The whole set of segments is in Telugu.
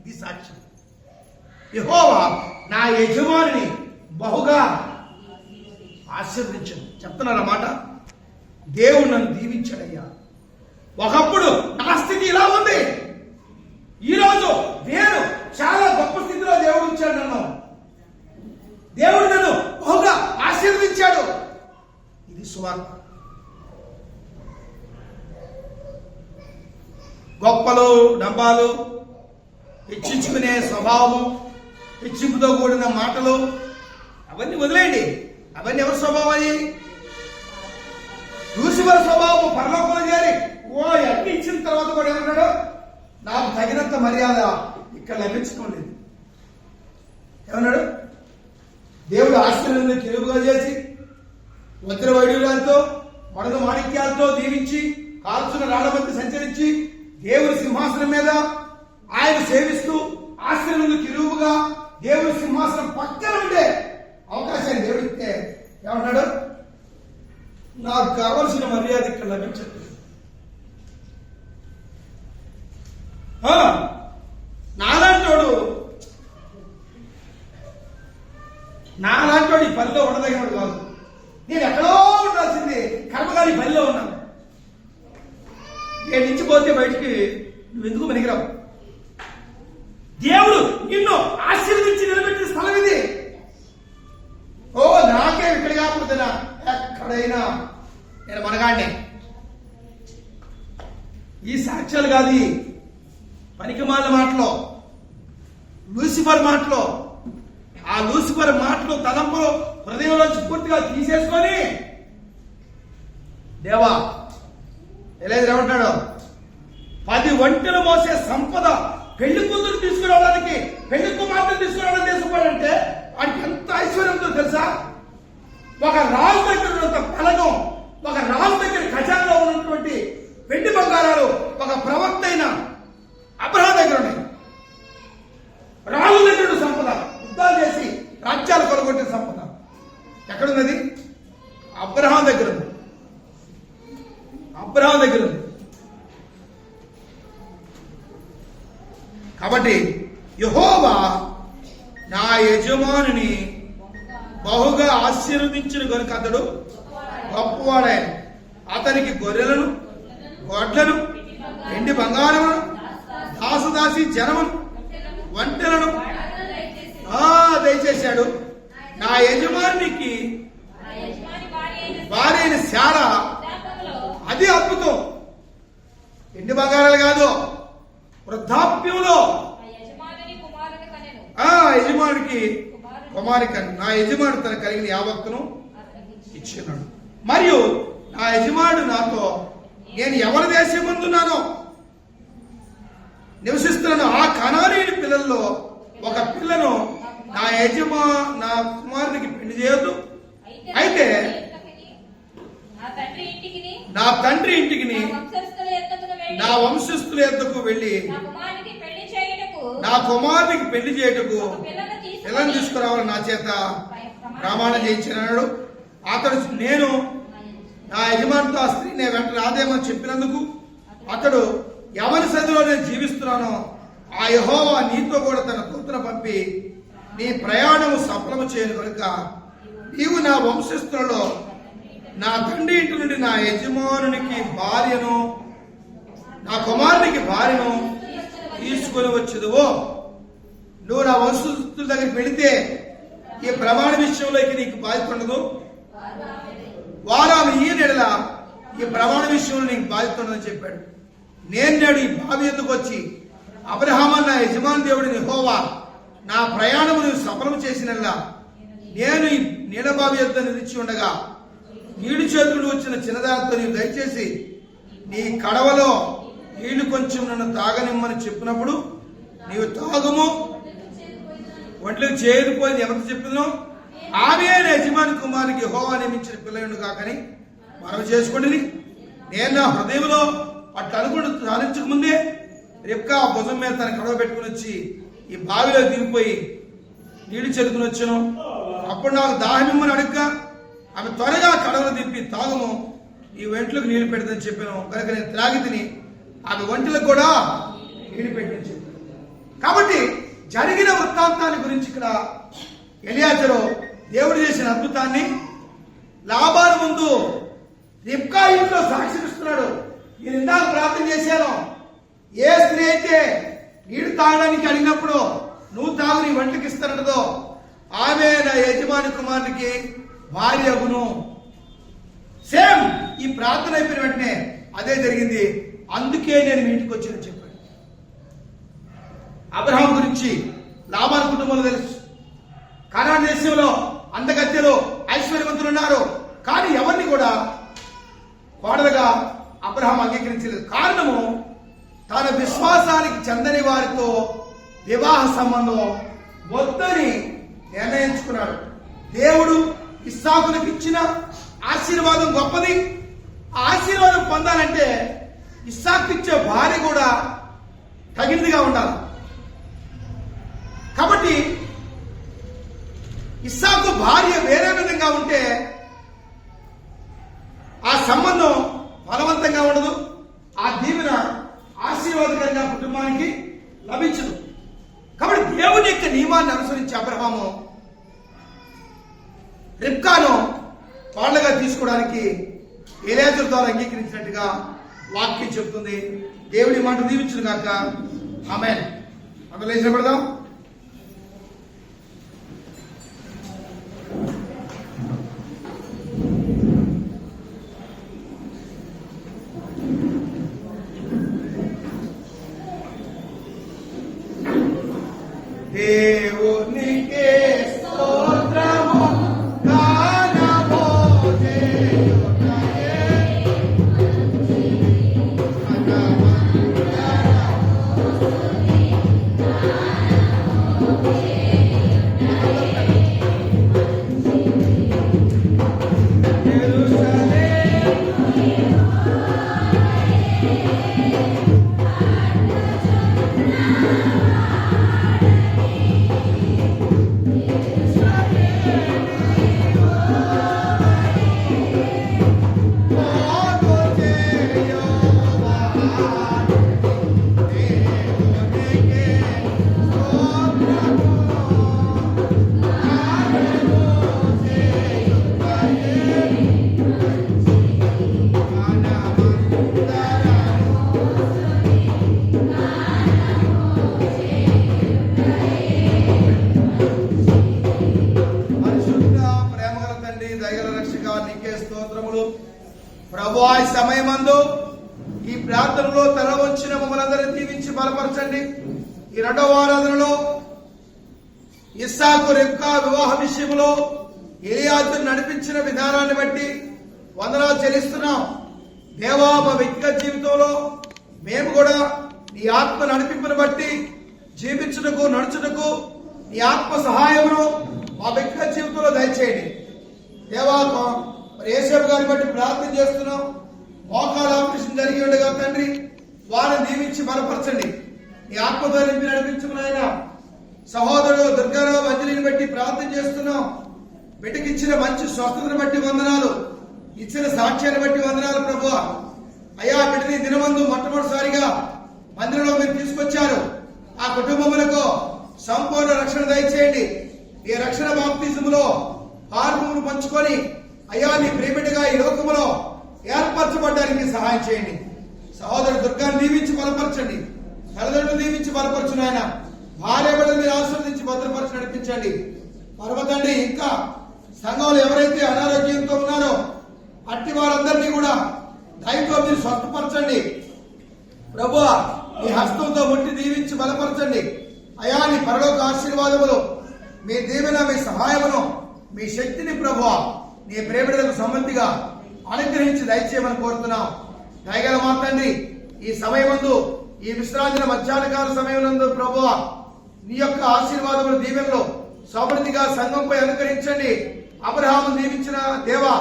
ఇది సాక్ష్యం. యెహోవా నా యజమానిని బహుగా ఆశీర్వదించను. చెప్తున్నారా మాట? దేవుడు నన్ను దీవించాడయ్యా. ఒకప్పుడు నా స్థితి ఇలా ఉంది, ఈరోజు నేను చాలా గొప్ప స్థితిలో దేవుడు ఉంచాడు నన్ను. దేవుడు నన్ను బహుగా ఆశీర్వదించాడు. ఇది సువార్త. గొప్పలు డంబాలు, హెచ్చించుకునే స్వభావము, హెచ్చింపుతో కూడిన మాటలు అవన్నీ వదిలేయండి. అవన్నీ ఎవరి స్వభావం? అది లూసిఫర్ స్వభావం. పరలోకంలో చేరి అన్ని ఇచ్చిన తర్వాత కూడా ఏమన్నాడు? నాకు తగినంత మర్యాద ఇక్కడ లభించుకోలేదు. ఏమన్నాడు? దేవుడు ఆశ్చర్యంగా తెలుగుగా చేసి వజ్ర వైడూర్యాలతో మడద మాణిక్యాలతో దీవించి కాల్చున్న రాళ్ల మధ్య సంచరించి దేవుడి సింహాసనం మీద ఆయన సేవిస్తూ ఆశ్చర్యంగా తిరుగుగా దేవుడి సింహాసనం పక్కన ఉండే అవకాశాన్ని దేవుడిస్తే ఏమన్నాడు? నాకు కావలసిన మర్యాద ఇక్కడ లభించదు. నాలాంటోడు ఈ పనిలో ఉండదగినడు కాదు. నేను ఎక్కడో ఉండాల్సింది, కర్మగారి పనిలో ఉన్నాను. నేను నుంచి పోతే బయటికి నువ్వు ఎందుకు పనికిరావు. దేవుడు నిన్ను ఆశీర్వదించి నిలబెట్టిన స్థలం ఇది. నాకే ఇక్కడ కాకపోతేనా ఎక్కడైనా నేను మనగాడిని. ఈ సాక్ష్యాలు కాదు, పనికిమాల మాటలో, లూసిఫర్ మాటలో, ఆ లూసిఫర్ మాటలు తలంపులు హృదయంలోంచి పూర్తిగా తీసేసుకొని దేవా ఎలాగ ఏమంటాడు? 10 ఒంటెలు మోసే సంపద పెళ్లి కూతురు తీసుకురావడానికి, పెళ్లి కుమార్తెను తీసుకురావడానికి తీసుకుపోయాడంటే వాడికి ఎంత ఐశ్వర్యంతో తెలుసా? ఒక రాజు దగ్గర ఉన్నంత బలగం, ఒక రాజు దగ్గర ఖజానాలో ఉన్నటువంటి వెండి బంగారాలు ఒక ప్రవక్త అయిన అబ్రహాం దగ్గర ఉన్నాయి. రాజు దగ్గర సంపద, యుద్ధాలు చేసి రాజ్యాలు కొలగొట్టిన సంపద ఎక్కడున్నది? అబ్రహాం దగ్గర ఉంది. అబ్రహాం దగ్గర ఉంది. కాబట్టి యెహోవా నా యజమానిని బహుగా ఆశీర్వదించిన కనుక అతడు గొప్పవాడాయన. అతనికి గొర్రెలను, గొడ్లను, వెండి బంగారమును, దాసదాసి జనమును, ఒంటెలను దయచేశాడు. నా యజమానికి భార్యైన శార, అది అద్భుతం. వెండి బంగారాలు కాదు, వృద్ధాప్యంలో యజమానికి కుమారి నా యజమానుడు తన కలిగిన యావత్తును ఇచ్చినాడు. మరియు నా యజమానుడు నాతో నేను ఎవరి దేశం ముందున్నానో నివసిస్తున్నాను ఆ కనానీయుని పిల్లల్లో ఒక పిల్లను నా కుమారునికి పెళ్లి చేయొద్దు. అయితే నా తండ్రి ఇంటికి నా వంశస్థుల యొద్దకు వెళ్ళి నా కుమారునికి పెళ్లి చేయుటకు పిల్లని తీసుకురావాలని నా చేత ప్రమాణం చేయించినాడు. అతడు నేను నా యజమానితో ఆ స్త్రీ నేను వెంట రాదేమని చెప్పినందుకు అతడు ఎవరి సదిలో నేను జీవిస్తున్నానో ఆ యెహోవా నీతో కూడా తన దూతను పంపి నీ ప్రయాణము సఫలము చేయను కనుక నీవు నా వంశస్థులలో నా తండ్రి ఇంటి నుండి నా యజమానునికి భార్యను, నా కుమారునికి భార్యను తీసుకొని వచ్చేదువో. నువ్వు నా వంశస్థుల దగ్గరికి వెళితే ఈ ప్రమాణ విషయంలోకి నీకు బాధ్యత ఉండదు. వారు ఆమె ఈ నెడల ఈ ప్రమాణ విషయంలో నీకు బాధ్యత ఉండదని చెప్పాడు. నేను నేడు ఈ బావి ఎందుకు వచ్చి అబ్రహాము నా యజమాని దేవుడిని యెహోవా నా ప్రయాణము నువ్వు సఫలం చేసినల్లా నేను ఈ నీడబావి యొద్ద నిలిచి ఉండగా నీడు చేతులు వచ్చిన చిన్నదానితో నీవు దయచేసి నీ కడవలో నీళ్లు కొంచెం నన్ను తాగనిమ్మని చెప్పినప్పుడు నీవు తాగుము. ఒంట్లోకి చేరిపోయింది ఎవరికి చెప్పినో ఆమె యజమాని కుమారునికి యెహోవా నియమించిన పిల్లలను కాకని మనవి చేసుకోండి. నేను నా హృదయంలో అట్లా అనుకుని సాధించక ముందే రెప్కా భుజం మీద తన కడవ పెట్టుకుని వచ్చి ఈ బావిలో దిగిపోయి నీళ్లు చెదుకుని వచ్చాను. అప్పుడు నాకు దాహమిమ్మని అడుగ్గా ఆమె త్వరగా కడవలు దింపి తాగము, ఈ ఒంట్లోకి నీళ్లు పెడదని చెప్పాను. కనుక నేను త్రాగి తిని ఆమె ఒంటిలకు కూడా నీళ్లు పెట్టని చెప్పాను. కాబట్టి జరిగిన వృత్తాంతాన్ని గురించి ఇక్కడ ఎలియాజరు దేవుడు చేసిన అద్భుతాన్ని లాబాను ముందు రిబ్కా ఇంట్లో సాక్షిస్తున్నాడు. నేను ఇందాక ప్రార్థన చేశాను, ఏ స్త్రీ అయితే నీడు తాగడానికి అడిగినప్పుడు నువ్వు తాగు నీ వంటకి ఇస్తానదో ఆమె నా యజమాని కుమారునికి భార్య అగును. సేమ్ ఈ ప్రార్థన అయిపోయిన వెంటనే అదే జరిగింది. అందుకే నేను మీ ఇంటికి వచ్చానని చెప్పాడు. అబ్రహాం గురించి లాబాను కుటుంబంలో తెలుసు. కనాను దేశంలో అందగత్తెలు ఐశ్వర్యవంతులు ఉన్నారు, కానీ ఎవరిని కూడా కోడలుగా అబ్రహాం అంగీకరించలేదు. కారణము తన విశ్వాసానికి చెందని వారితో వివాహ సంబంధం వద్దని నిర్ణయించుకున్నాడు. దేవుడు ఇస్సాకులకు ఇచ్చిన ఆశీర్వాదం గొప్పది. ఆ ఆశీర్వాదం పొందాలంటే ఇస్సాకు ఇచ్చే భార్య కూడా తగినదిగా ఉండాలి. కాబట్టి ఇస్సాకు భార్య వేరే విధంగా ఉంటే ఆ సంబంధం బలవంతంగా ఉండదు, ఆ దీవెన ఆశీర్వాదకరంగా కుటుంబానికి లభించదు. కాబట్టి దేవుని యొక్క నియమాన్ని అనుసరించి అబ్రహాము రిబ్కాను కోడలుగా తీసుకోవడానికి ఎలియాజరు ద్వారా అంగీకరించినట్టుగా వాక్యం చెబుతుంది. దేవుడి మాట దీవించును గాక. ఆమేన్. అందరూ లేచి నిలబడదాం. దేవునికే స్తోత్రము గానము చేయుటయే ప్రభువా, ఈ సమయమందు ఈ ప్రార్థనలో తల వంచిన మమ్మల్ని అందరినీ దీవించి బలపరచండి. ఈ రెండవ ఆరాధనలో ఇస్సాకు రిబ్కా వివాహ విషయంలో ఎలియాజరు నడిపించిన విధానాన్ని బట్టి వందనాలు చెల్లిస్తున్నాం. దేవా, మా వ్యక్తిగత జీవితంలో మేము కూడా నీ ఆత్మ నడిపింపును బట్టి జీవించుటకు నడుచుటకు నీ ఆత్మ సహాయమును మా వ్యక్తిగత జీవితంలో దయచేయండి. దేవా, యేసేపు గారిని బట్టి ప్రార్థన చేస్తున్నాం. మోకాల ఆపరేషన్ జరిగి ఉండగా తండ్రి వారిని దీవించి బలపరచండి. నీ ఆత్మతో నింపి నడిపించుకున్న సహోదరుడు దుర్గారావు అంజలిని బట్టి ప్రార్థన చేస్తున్నాం. బిడ్డకిచ్చిన మంచి స్వస్థతను బట్టి వందనాలు, ఇచ్చిన సాక్ష్యాన్ని బట్టి వందనాలు. ప్రభువా, అయ్యా, బిడ్డని దినమందు మొట్టమొదటిసారిగా మందిరంలో మీరు తీసుకొచ్చారు. ఆ కుటుంబములకు సంపూర్ణ రక్షణ దయచేయండి. ఈ రక్షణ బాప్తిజములో పాల్గొను పంచుకొని అయ్యా, నీ ప్రేమిటిగా ఈ లోకములో ఏర్పరచబడ్డానికి సహాయం చేయండి. సహోదరు దుర్గాన్ని దీవించి బలపరచండి. తల్లిదండ్రులు దీవించి బలపరచు నాయన. భార్య బిడ్డలు మీరు ఆశీర్వదించి భద్రపరచి నడిపించండి. పర్వతండి, ఇంకా సంఘంలో ఎవరైతే అనారోగ్యంతో ఉన్నారో అట్టి వారందరినీ కూడా దయతో మీరు స్వస్థపరచండి. ప్రభువా, మీ హస్తంతో ముట్టి దీవించి బలపరచండి. అయా, నీ పరలోక ఆశీర్వాదములు, మీ దీవెన, మీ సహాయమును, మీ శక్తిని ప్రభువా నీ ప్రేమిడలకు సమృద్ధిగా అనుగ్రహించి దయచేయమని కోరుతున్నాం. దయగల మా తండ్రి, ఈ సమయమందు, ఈ విశ్రాంతి మధ్యాహ్నకాల సమయమందు ప్రభువా నీ యొక్క ఆశీర్వాదములు దీవెనలో సమృద్ధిగా సంఘంపై అనుగ్రహించండి. అబ్రహాము దీవించిన దేవా,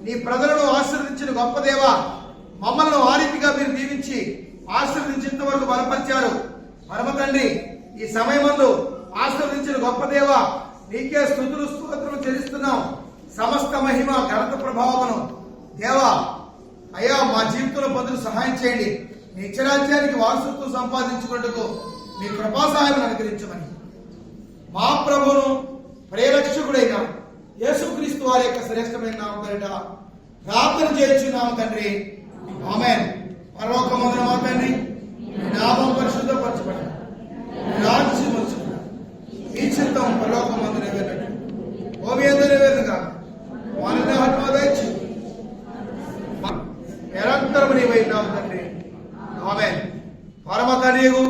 నీ ప్రజలను ఆశీర్వదించిన గొప్ప దేవా, మమ్మల్ని ఆ రీతిగా మీరు దీవించి ఆశీర్వదించేంత వరకు బలపరిచారు. పరమ తండ్రి, ఈ సమయమందు ఆశీర్వదించిన గొప్ప దేవా నీకే స్తుతులు స్తోత్రములు చెల్లిస్తున్నాం. సమస్త మహిమ ఘనత ప్రభావమును దేవా అయ్యా మా జీవితంలో పొందుకు సహాయం చేయండి. నిత్యరాజ్యానికి వారసత్వం సంపాదించుకుంటూ మీ కృపా సహాయం అనుగ్రహించమని మా ప్రభువును ప్రేరక్షకుడైన యేసుక్రీస్తు వారి యొక్క శ్రేష్టమైన నామం పేరిట ప్రార్థన చేయించున్నాము తండ్రి. ఆమేన్. పరలోకమందున మా తండ్రి, నీ నామం పరిశుద్ధపరచబడి, నీ రాజ్యం వచ్చును, నీ చిత్తం పరలోకమందు నెరవేరినట్టు భూమి యందు నెరవేరునుగా. మానవ ఆత్మ దయచి నిరంతరము నీవై ఉన్నావు తండ్రి. ఆమేన్. పరమ తండ్రియగు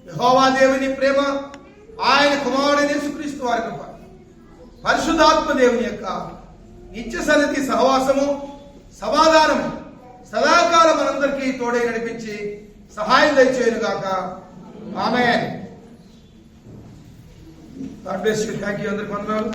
యెహోవా దేవుని ప్రేమ, ఆయన కుమారుడైన యేసుక్రీస్తు వారి కృప, పరిశుద్ధాత్మ దేవుని యొక్క నిత్య సన్నిధి సహవాసము, సమాధానము సదాకాలం మనందరికీ తోడై నడిపించి సహాయం దయచేయును గాక. Amen. God bless you. Thank you. అందరికీ వందనాలు.